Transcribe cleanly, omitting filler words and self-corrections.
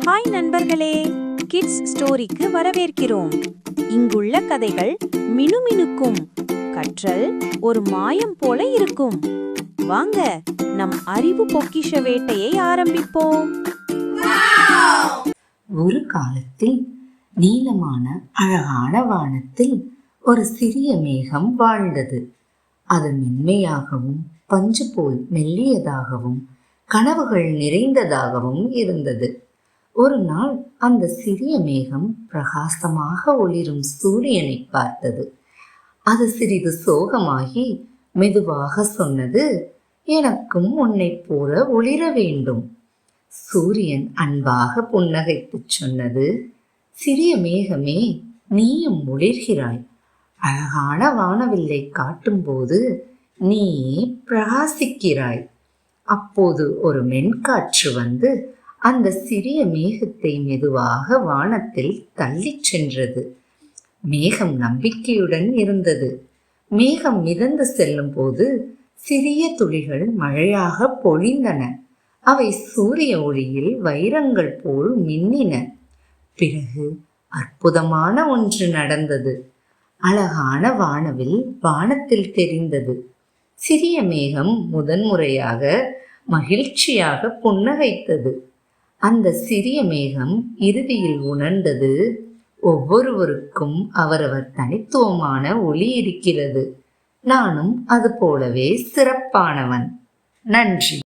Hi நண்பர்களே, kids ஸ்டோரிக்கு வரவேற்கிறோம். இங்குள்ள கதைகள் மினுமினுக்கும், கற்றல் ஒரு மாயம் போல இருக்கும். வாங்க நம் அறிவு பொக்கிஷ வேட்டையை ஆரம்பிப்போம். ஒரு காலத்தில் நீளமான அழகான வானத்தில் ஒரு சிறிய மேகம் வாழ்ந்தது. அது மென்மையாகவும் பஞ்சு போல் மெல்லியதாகவும் கனவுகள் நிறைந்ததாகவும் இருந்தது. ஒரு நாள் அந்த சிறிய மேகம் பிரகாசமாக ஒளிரும் சூரியனை பார்த்தது. அது சிறிது சோகமாகி மெதுவாக சொன்னது, எனக்கும் உன்னை போல ஒளிர வேண்டும். சூரியன் அன்பாக புன்னகைத்து சொன்னது, சிறிய மேகமே, நீயும் ஒளிர்கிறாய். அழகான வானவில்லை காட்டும்போது நீயே பிரகாசிக்கிறாய். அப்போது ஒரு மென்காற்று வந்து அந்த சிறிய மேகத்தை மெதுவாக வானத்தில் தள்ளிச் சென்றது. மேகம் நம்பிக்கையுடன் இருந்தது. மேகம் மிதந்து செல்லும் போது சிறிய துளிகள் மழையாக பொழிந்தன. அவை சூரிய ஒளியில் வைரங்கள் போல் மின்னின. பிறகு அற்புதமான ஒன்று நடந்தது. அழகான வானவில் வானத்தில் தெரிந்தது. சிறிய மேகம் முதன்முறையாக மகிழ்ச்சியாக புன்னகைத்தது. அந்த சிறிய மேகம் இறுதியில் உணர்ந்தது, ஒவ்வொருவருக்கும் அவரவர் தனித்துவமான ஒளி இருக்கிறது. நானும் அது போலவே சிறப்பானவன். நன்றி.